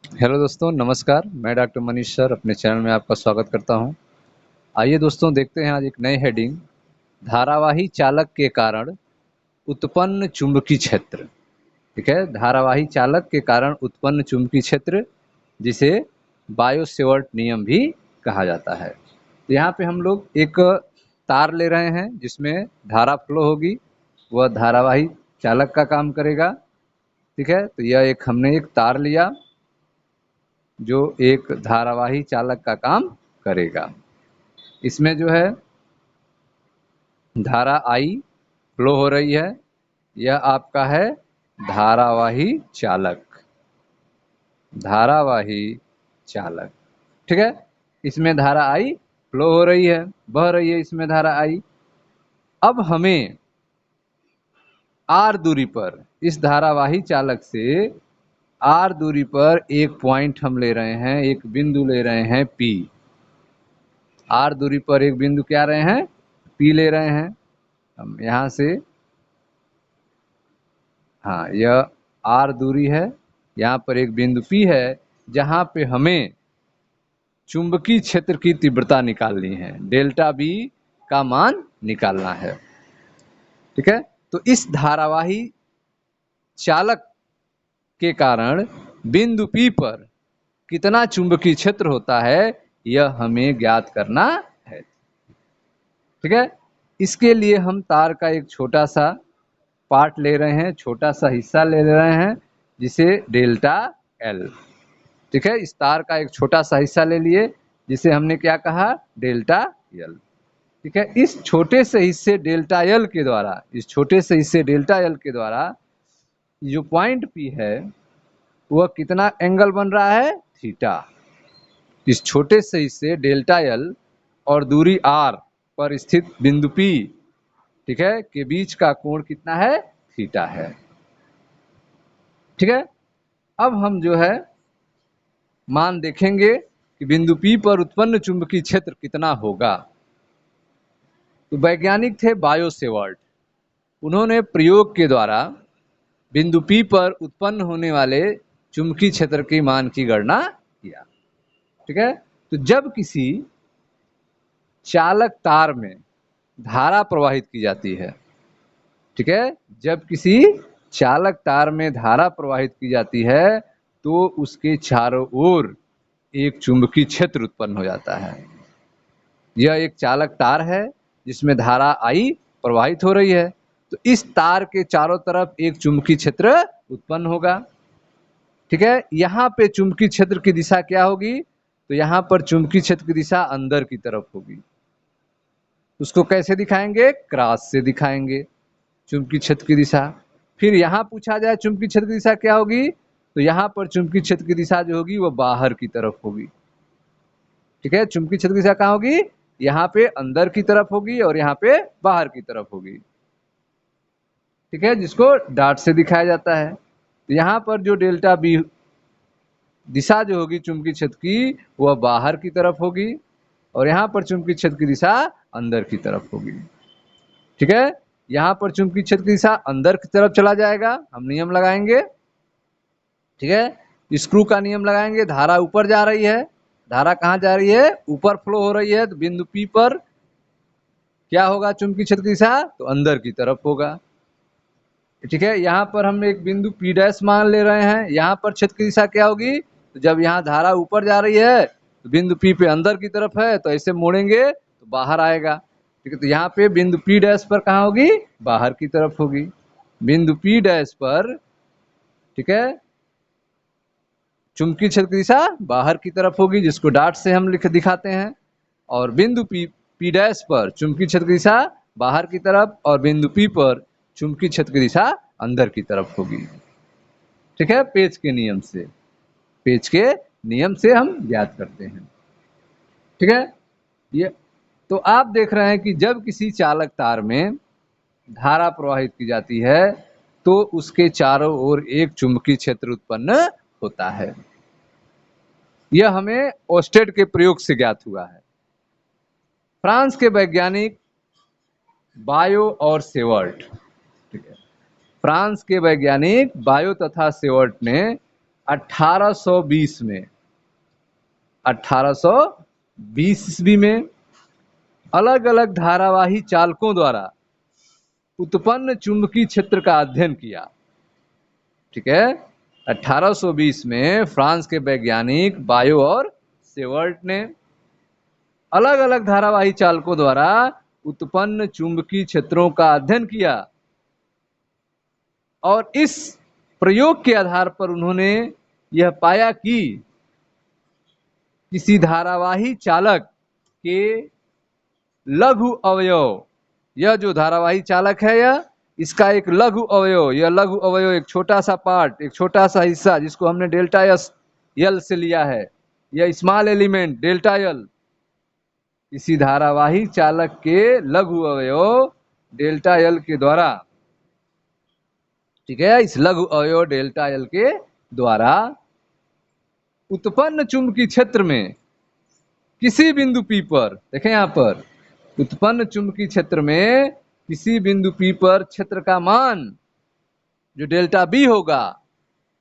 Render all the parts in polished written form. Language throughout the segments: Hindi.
हेलो दोस्तों, नमस्कार। मैं डॉक्टर मनीष सर अपने चैनल में आपका स्वागत करता हूं। आइए दोस्तों, देखते हैं आज एक नई हेडिंग, धारावाही चालक के कारण उत्पन्न चुंबकीय क्षेत्र। ठीक है, धारावाही चालक के कारण उत्पन्न चुंबकीय क्षेत्र, जिसे बायो-सेवर्ट नियम भी कहा जाता है। तो यहाँ पे हम लोग एक तार ले रहे हैं जिसमें धारा फ्लो होगी, वह धारावाही चालक का काम करेगा। ठीक है, तो यह हमने एक तार लिया जो एक धारावाही चालक का काम करेगा। इसमें जो है धारा आई फ्लो हो रही है, यह आपका है धारावाही चालक। धारावाही चालक, ठीक है। इसमें धारा आई फ्लो हो रही है, बह रही है इसमें धारा आई। अब हमें आर दूरी पर इस धारावाही चालक से आर दूरी पर एक पॉइंट हम ले रहे हैं, एक बिंदु ले रहे हैं पी। आर दूरी पर एक बिंदु क्या रहे हैं, पी ले रहे हैं हम यहाँ से। हाँ, यह आर दूरी है, यहाँ पर एक बिंदु पी है जहाँ पे हमें चुंबकीय क्षेत्र की तीव्रता निकालनी है, डेल्टा बी का मान निकालना है। ठीक है, तो इस धारावाही चालक के कारण बिंदु पी पर कितना चुंबकीय क्षेत्र होता है, यह हमें ज्ञात करना है। ठीक है, इसके लिए हम तार का एक छोटा सा पार्ट ले रहे हैं, छोटा सा हिस्सा ले रहे हैं, जिसे डेल्टा एल। ठीक है, इस तार का एक छोटा सा हिस्सा ले लिए जिसे हमने क्या कहा, डेल्टा एल। ठीक है, इस छोटे से हिस्से डेल्टा एल के द्वारा, इस छोटे से हिस्से डेल्टा एल के द्वारा जो पॉइंट पी है वह कितना एंगल बन रहा है, थीटा। इस छोटे से हिस्से डेल्टा एल और दूरी आर पर स्थित बिंदु पी, ठीक है, के बीच का कोण कितना है, थीटा है। ठीक है, अब हम जो है मान देखेंगे कि बिंदु पी पर उत्पन्न चुंबकीय क्षेत्र कितना होगा। तो वैज्ञानिक थे बायो-सेवर्ट, उन्होंने प्रयोग के द्वारा बिंदु पी पर उत्पन्न होने वाले चुंबकीय क्षेत्र के मान की गणना किया। ठीक है, तो जब किसी चालक तार में धारा प्रवाहित की जाती है, ठीक है, जब किसी चालक तार में धारा प्रवाहित की जाती है तो उसके चारों ओर एक चुंबकीय क्षेत्र उत्पन्न हो जाता है। यह एक चालक तार है जिसमें धारा आई प्रवाहित हो रही है, तो इस तार के चारों तरफ एक चुंबकीय क्षेत्र उत्पन्न होगा। ठीक है, यहाँ पे चुंबकीय क्षेत्र की दिशा क्या होगी, तो यहाँ पर चुंबकीय क्षेत्र की दिशा अंदर की तरफ होगी। उसको कैसे दिखाएंगे, क्रॉस से दिखाएंगे चुंबकीय क्षेत्र की दिशा। फिर यहाँ पूछा जाए चुंबकीय क्षेत्र की दिशा क्या होगी, तो यहाँ पर चुंबकीय क्षेत्र की दिशा जो होगी वो बाहर की तरफ होगी। ठीक है, चुंबकीय क्षेत्र की दिशा कहाँ होगी, यहाँ पे अंदर की तरफ होगी और यहाँ पे बाहर की तरफ होगी। ठीक है, जिसको डॉट से दिखाया जाता है। तो यहाँ पर जो डेल्टा बी दिशा जो होगी चुंबकीय क्षेत्र की, वह बाहर की तरफ होगी और यहाँ पर चुंबकीय क्षेत्र की दिशा अंदर की तरफ होगी। ठीक है, यहाँ पर चुंबकीय क्षेत्र की दिशा अंदर की तरफ चला जाएगा, हम नियम लगाएंगे। ठीक है, स्क्रू का नियम लगाएंगे, धारा ऊपर जा रही है, धारा कहाँ जा रही है, ऊपर फ्लो हो रही है, तो बिंदु पी पर क्या होगा चुंबकीय क्षेत्र की दिशा, तो अंदर की तरफ होगा। ठीक है, यहाँ पर हम एक बिंदु पी डैश मान ले रहे हैं, यहाँ पर क्षेत्र की दिशा क्या होगी, तो जब यहाँ धारा ऊपर जा रही है तो बिंदु पी पे अंदर की तरफ है, तो ऐसे मोड़ेंगे तो बाहर आएगा। ठीक है, तो यहाँ पे बिंदु पी डैश पर कहाँ होगी, बाहर की तरफ होगी। बिंदु पी डैश पर, ठीक है, चुंबकीय क्षेत्र की दिशा बाहर की तरफ होगी, जिसको डॉट से हम लिख दिखाते हैं। और बिंदु पी डैश पर चुंबकीय क्षेत्र की दिशा बाहर की तरफ और बिंदु पी पर चुंबकीय क्षेत्र की दिशा अंदर की तरफ होगी। ठीक है, पेज के नियम से, पेज के नियम से हम ज्ञात करते हैं। ठीक है, ये तो आप देख रहे हैं कि जब किसी चालक तार में धारा प्रवाहित की जाती है तो उसके चारों ओर एक चुंबकीय क्षेत्र उत्पन्न होता है। यह हमें ओस्टेड के प्रयोग से ज्ञात हुआ है। फ्रांस के वैज्ञानिक बायो और सेवर्ट, ठीक है, फ्रांस के वैज्ञानिक बायो तथा सेवर्ट ने 1820 में, 1820 ईस्वी में अलग अलग धारावाही चालकों द्वारा उत्पन्न चुंबकीय क्षेत्र का अध्ययन किया। ठीक है, 1820 में फ्रांस के वैज्ञानिक बायो और सेवर्ट ने अलग अलग धारावाही चालकों द्वारा उत्पन्न चुंबकीय क्षेत्रों का अध्ययन किया और इस प्रयोग के आधार पर उन्होंने यह पाया कि किसी धारावाही चालक के लघु अवयव, यह जो धारावाही चालक है यह इसका एक लघु अवयव, यह लघु अवयव एक छोटा सा पार्ट, एक छोटा सा हिस्सा जिसको हमने डेल्टा यल से लिया है, यह स्मॉल एलिमेंट डेल्टा यल, इसी धारावाही चालक के लघु अवयव डेल्टा यल के द्वारा, ठीक है, इस लघु अवयव डेल्टा यल के द्वारा उत्पन्न चुंबकीय क्षेत्र में किसी बिंदु P पर, देखें यहां पर, उत्पन्न चुंबकीय क्षेत्र में किसी बिंदु P पर क्षेत्र का मान जो डेल्टा बी होगा,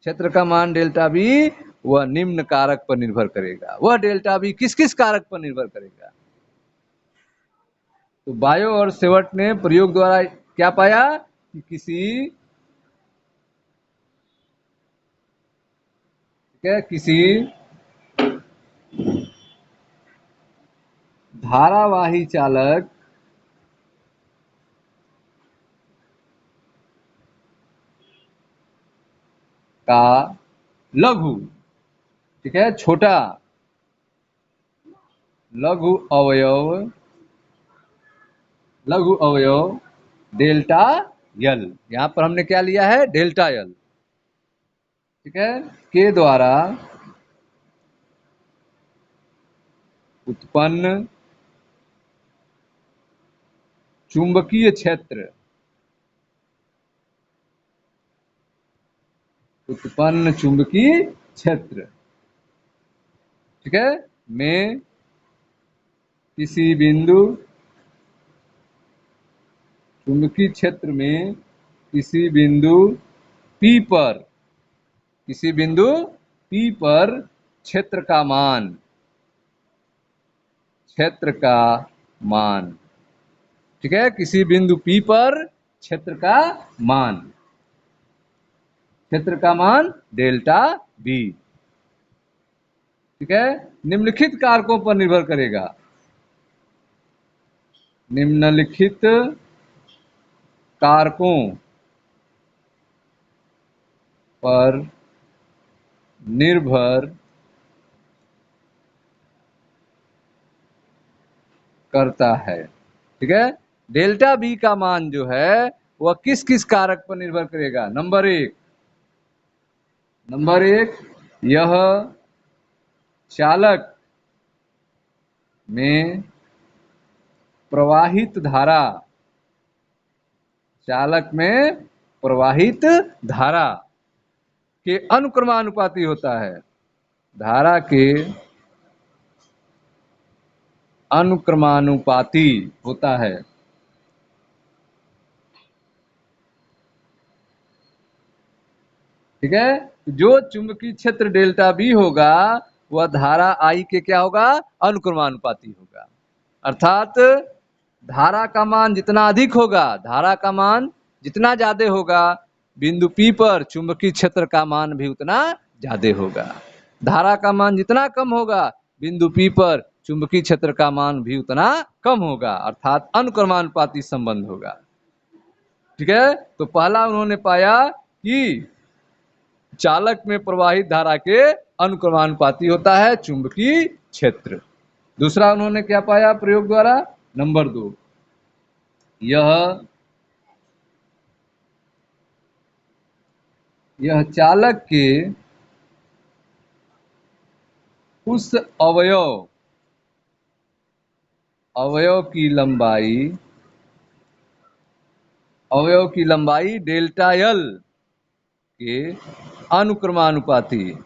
क्षेत्र का मान डेल्टा बी, वह निम्न कारक पर निर्भर करेगा। वह डेल्टा बी किस किस कारक पर निर्भर करेगा? तो बायो और सेवर्ट ने प्रयोग द्वारा क्या पाया कि किसी धारावाही चालक का लघु, ठीक है, छोटा लघु अवयव डेल्टा यल, यहां पर हमने क्या लिया है? डेल्टा यल, ठीक है, के द्वारा उत्पन्न चुंबकीय क्षेत्र, उत्पन्न चुंबकीय क्षेत्र, ठीक है, में किसी बिंदु, चुंबकीय क्षेत्र में किसी बिंदु P पर, किसी बिंदु P पर क्षेत्र का मान, क्षेत्र का मान, ठीक है, किसी बिंदु P पर क्षेत्र का मान, क्षेत्र का मान डेल्टा बी, ठीक है, निम्नलिखित कारकों पर निर्भर करेगा, निम्नलिखित कारकों पर निर्भर करता है। ठीक है, डेल्टा बी का मान जो है वह किस किस कारक पर निर्भर करेगा? नंबर एक, यह चालक में प्रवाहित धारा, चालक में प्रवाहित धारा के अनुक्रमानुपाती होता है, धारा के अनुक्रमानुपाती होता है। ठीक है, जो चुंबकीय क्षेत्र डेल्टा बी होगा वह धारा आई के क्या होगा? अनुक्रमानुपाती होगा। अर्थात धारा का मान जितना अधिक होगा, धारा का मान जितना ज्यादा होगा, बिंदु P पर चुंबकीय क्षेत्र का मान भी उतना ज्यादा होगा। धारा का मान जितना कम होगा, बिंदु P पर चुंबकीय क्षेत्र का मान भी उतना कम होगा, अर्थात अनुक्रमानुपाती संबंध होगा। ठीक है, तो पहला उन्होंने पाया कि चालक में प्रवाहित धारा के अनुक्रमानुपाती होता है चुंबकीय क्षेत्र। दूसरा उन्होंने क्या पाया प्रयोग द्वारा? नंबर 2, यह चालक के उस अवयव की लंबाई डेल्टा यल के अनुक्रमानुपाती,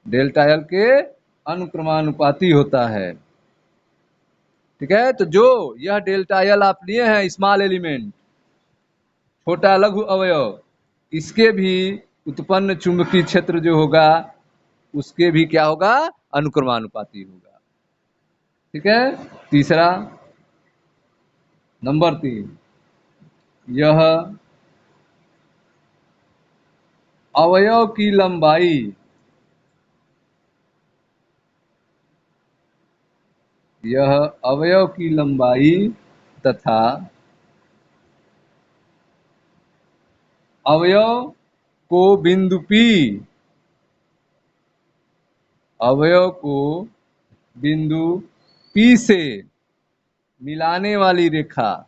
डेल्टा यल के अनुक्रमानुपाती होता है। ठीक है, तो जो यह डेल्टा यल आप लिए हैं, स्मॉल एलिमेंट, छोटा लघु अवयव, इसके भी उत्पन्न चुंबकीय क्षेत्र जो होगा उसके भी क्या होगा, अनुक्रमानुपाती होगा। ठीक है। तीसरा, नंबर 3, यह अवयव की लंबाई तथा अवयव को बिंदु P से मिलाने वाली रेखा,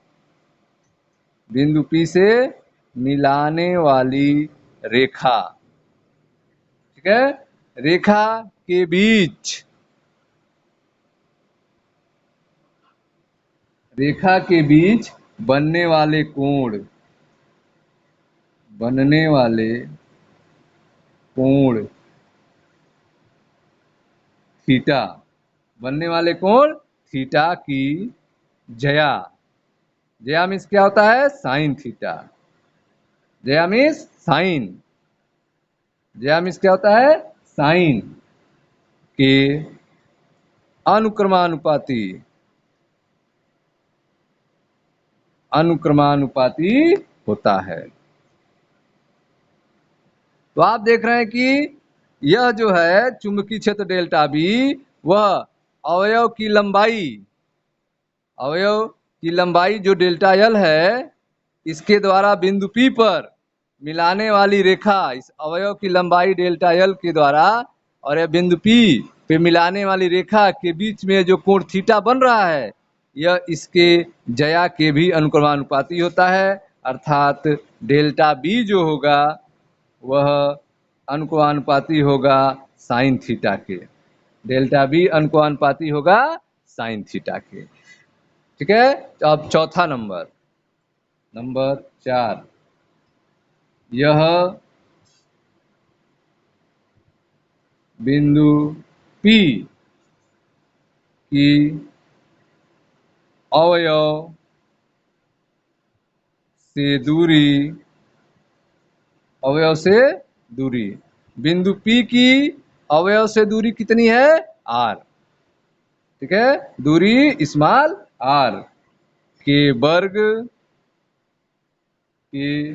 बिंदु P से मिलाने वाली रेखा, ठीक है, रेखा के बीच बनने वाले कोण थीटा, की जया मीन्स क्या होता है, साइन थीटा। जया मीन्स क्या होता है, साइन के अनुक्रमानुपाती होता है। तो आप देख रहे हैं कि यह जो है चुंबकीय क्षेत्र डेल्टा बी, वह अवयव की लंबाई जो डेल्टा एल है, इसके द्वारा बिंदु P पर मिलाने वाली रेखा, इस अवयव की लंबाई डेल्टा एल के द्वारा और यह बिंदु P पे मिलाने वाली रेखा के बीच में जो कोण थीटा बन रहा है, यह इसके जया के भी अनुक्रमानुपाती होता है। अर्थात डेल्टा बी जो होगा वह अनुक्रमानुपाती होगा साइन थीटा के। डेल्टा बी अनुक्रमानुपाती होगा साइन थीटा के। ठीक है। तो अब चौथा नंबर 4, यह बिंदु P की अवयव से दूरी, बिंदु P की अवयव से दूरी कितनी है, r। ठीक है, दूरी स्मॉल r के वर्ग के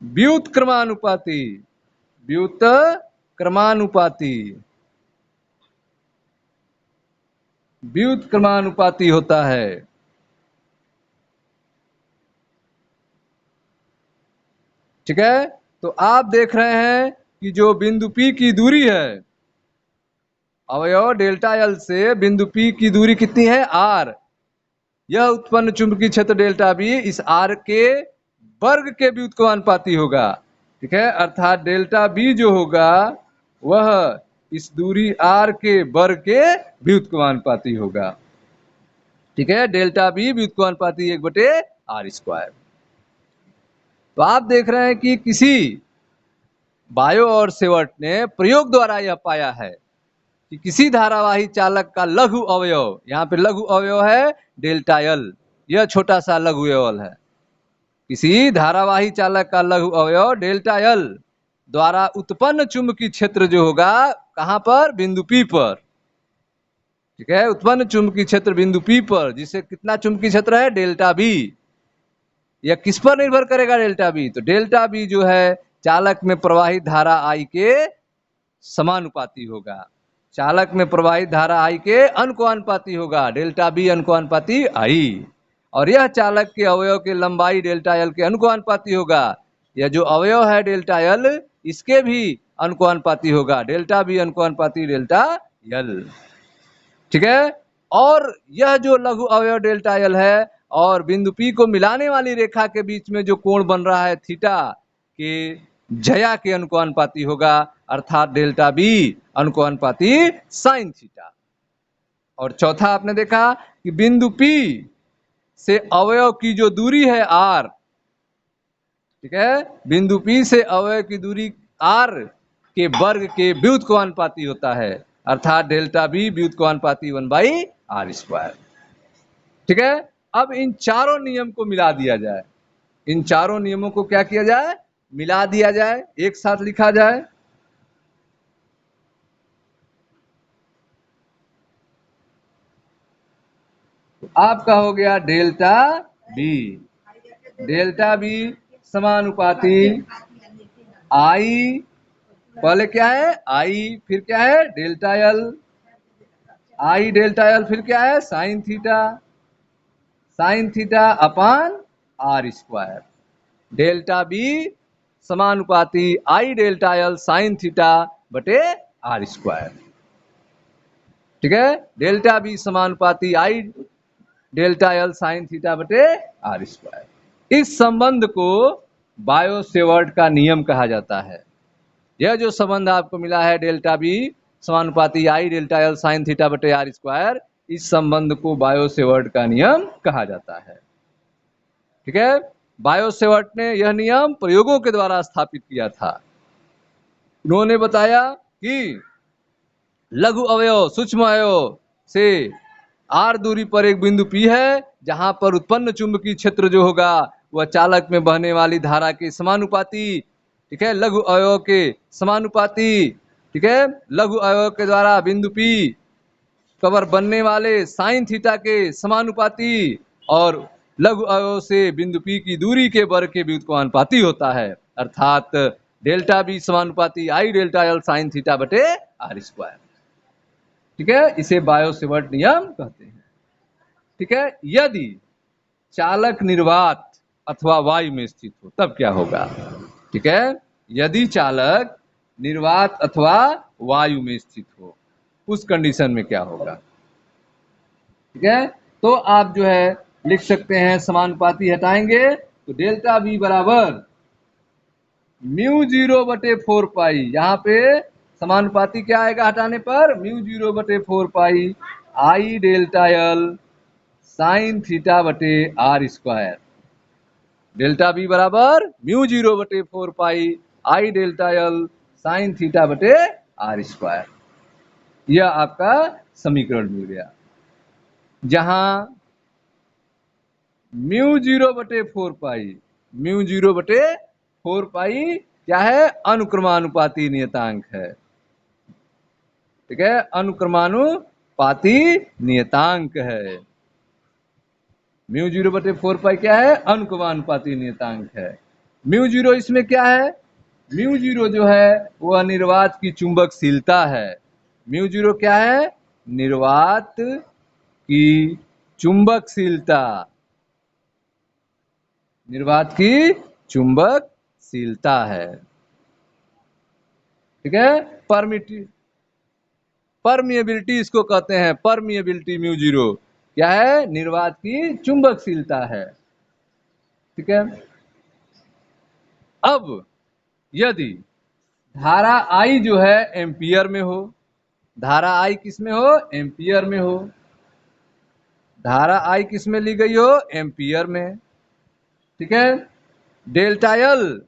व्युत्क्रमानुपाती होता है। ठीक है। तो आप देख रहे हैं कि जो बिंदु P की दूरी है, अवयव डेल्टा एल से बिंदु P की दूरी कितनी है, r। यह उत्पन्न चुंबकीय क्षेत्र डेल्टा बी इस r के वर्ग के व्युत्क्रमानुपाती होगा। ठीक है। अर्थात डेल्टा बी जो होगा वह इस दूरी r के वर्ग के व्युत्क्रमानुपाती होगा। ठीक है। डेल्टा बी व्युत्क्रमानुपाती 1/r²। तो आप देख रहे हैं कि किसी बायो और सेवर्ट ने प्रयोग द्वारा यह पाया है कि किसी धारावाही चालक का लघु अवयव, यहाँ पे लघु अवयव है डेल्टा एल, यह छोटा सा लघु अवयव है। किसी धारावाही चालक का लघु अवयव डेल्टा एल द्वारा उत्पन्न चुंबकीय क्षेत्र जो होगा, कहां पर, बिंदु P पर। ठीक है। उत्पन्न चुंबकीय क्षेत्र बिंदु P पर, जिसे कितना चुंबकीय क्षेत्र है, डेल्टा बी। यह किस पर निर्भर करेगा, डेल्टा बी। तो डेल्टा बी जो है चालक में प्रवाहित धारा I के समानुपाती होगा, चालक में प्रवाहित धारा I के अनुक्रमानुपाती होगा, डेल्टा बी अनुक्रमानुपाती I। और यह चालक के अवयव के लंबाई डेल्टा एल के अनुक्रमानुपाती होगा। यह जो अवयव है डेल्टा एल, इसके भी अनुक्रमानुपाती होगा, डेल्टा बी अनुक्रमानुपाती डेल्टा एल। ठीक है। और यह जो लघु अवयव डेल्टा एल है और बिंदु P को मिलाने वाली रेखा के बीच में जो कोण बन रहा है थीटा, के जया के अनुक्रमानुपाती होगा। अर्थात डेल्टा बी अनुक्रमानुपाती साइन थीटा। और चौथा आपने देखा कि बिंदु P से अवयव की जो दूरी है r, ठीक है, बिंदु P से अवयव की दूरी r के वर्ग के व्युत्क्रमानुपाती होता है। अर्थात डेल्टा बी व्युत्क्रमानुपाती 1/r²। ठीक है। अब इन चारों नियम को मिला दिया जाए, इन चारों नियमों को क्या किया जाए, मिला दिया जाए, एक साथ लिखा जाए। तो आपका हो गया डेल्टा बी। डेल्टा बी समानुपाती आई, पहले क्या है आई, फिर क्या है delta L, I delta L, फिर क्या है sine theta, sine theta upon R square. Delta B समानुपाती I delta L sine theta बटे आर स्क्वायर। ठीक है, डेल्टा बी समानुपाती I delta L sine theta बटे आर स्क्वायर। इस संबंध को बायो-सेवर्ट का नियम कहा जाता है। यह जो संबंध आपको मिला है डेल्टा बी समानुपाती I delta L sine theta बटे आर स्क्वायर, इस संबंध को बायो-सेवर्ट का नियम कहा जाता है। ठीक है, बायो-सेवर्ट ने यह नियम प्रयोगों के द्वारा स्थापित किया था। उन्होंने बताया कि लघु अवयव सूक्ष्म अवयव से आर दूरी पर एक बिंदु पी है, जहां पर उत्पन्न चुंबकीय क्षेत्र जो होगा वह चालक में बहने वाली धारा के समानुपाती, ठीक है, लघु अवयव के समानुपाती, ठीक है, लघु अवयव के द्वारा बिंदु पी कवर बनने वाले साइन थीटा के समानुपाती और लघु अवयव से बिंदु पी की दूरी के वर्ग के व्युत्क्रमानुपाती होता है, अर्थात डेल्टा बी समानुपाती I delta L sine theta बटे आर स्क्वायर। ठीक है, इसे बायो-सेवर्ट नियम कहते हैं। ठीक है, यदि चालक निर्वात अथवा वायु में स्थित हो तब क्या होगा। ठीक है, यदि चालक निर्वात अथवा वायु में स्थित हो उस कंडीशन में क्या होगा। ठीक है, तो आप जो है लिख सकते हैं, समानुपाती हटाएंगे तो डेल्टा बी बराबर म्यू 0/4 पाई, यहाँ पे समानुपाती क्या आएगा हटाने पर म्यू 0/4 पाई आई डेल्टा एल साइन थीटा बटे आर स्क्वायर। डेल्टा बी बराबर म्यू 0/4 पाई आई डेल्टा एल साइन थीटा बटे आर स्क्वायर। यह आपका समीकरण मिल गया, जहां म्यू 0/4 पाई, म्यू 0/4 पाई क्या है अनुक्रमानुपाती नियतांक है। ठीक है, अनुक्रमानुपाती नियतांक है। म्यू 0/4 पाई क्या है अनुक्रमानुपाती नियतांक है। म्यू 0 इसमें क्या है, म्यू 0 जो है वह निर्वात की चुंबकशीलता है। म्यू 0 क्या है निर्वात की चुंबकशीलता, निर्वात की चुंबकशीलता है। ठीक है, परमिएबिलिटी इसको कहते हैं, परमिएबिलिटी म्यू 0 क्या है निर्वात की चुंबकशीलता है। ठीक है, अब यदि धारा आई जो है एम्पियर में हो, धारा आई किस में हो एम्पियर में हो, धारा आई किस में ली गई हो एम्पियर में। ठीक है, डेल्टा एल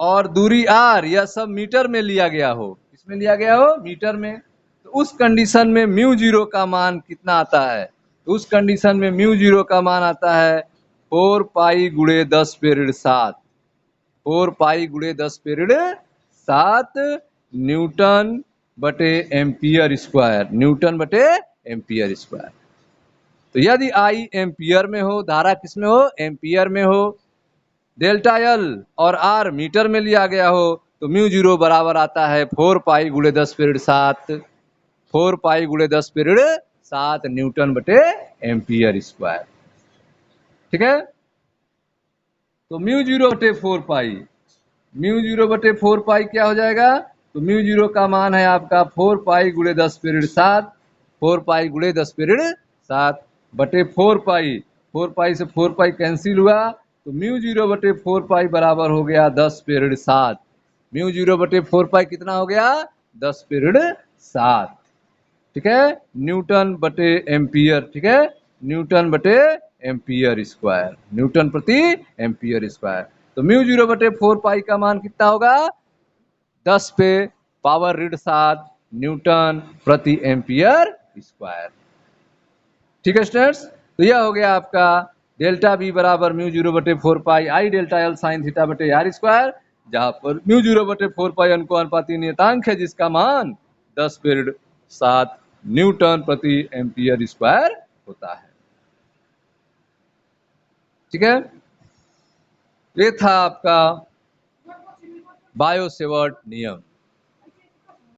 और दूरी आर यह सब मीटर में लिया गया हो, किसमें लिया गया हो मीटर में, तो उस कंडीशन में म्यू 0 का मान कितना आता है, तो उस कंडीशन में म्यू 0 का मान आता है 4 पाई गुणे 10⁻7, 4 पाई गुणे 10⁻7 न्यूटन बटे एम्पियर स्क्वायर, न्यूटन बटे एम्पियर स्क्वायर। तो यदि आई एम्पियर में हो, धारा किसमें हो एम्पियर में हो, डेल्टा एल और आर मीटर में लिया गया हो, तो म्यू 0 बराबर आता है 4 पाई गुणे 10⁻7, 4 पाई गुणे 10⁻7 न्यूटन बटे एम्पियर स्क्वायर। ठीक है, तो म्यू 0/4 पाई, म्यू 0/4 पाई क्या हो जाएगा, तो म्यू 0 का मान है आपका 4 पाई गुणे 10⁻7, 4 पाई गुणे 10⁻7 बटे 4 पाई, 4 पाई से 4 पाई कैंसिल हुआ, तो म्यू 0/4 पाई बराबर हो गया 10⁻7। म्यू 0/4 पाई कितना हो गया 10⁻7। ठीक है, न्यूटन बटे एम्पियर। ठीक है, न्यूटन बटे एम्पियर स्क्वायर, न्यूटन प्रति एम्पियर स्क्वायर। तो म्यू 0/4 पाई का मान कितना होगा 10 पे पावर ऋण 7 न्यूटन प्रति एम्पियर स्क्वायर। ठीक है स्टूडेंट्स, तो यह हो गया आपका डेल्टा बी बराबर म्यू 0/4 पाई आई डेल्टा एल साइन थीटा बटे आर स्क्वायर। जहां पर म्यू 0/4 अनुपाती नियतांक है जिसका मान 10/7 न्यूटन प्रति एम्पियर स्क्वायर होता है। ठीक है, ये था आपका बायो सेवर्ट नियम।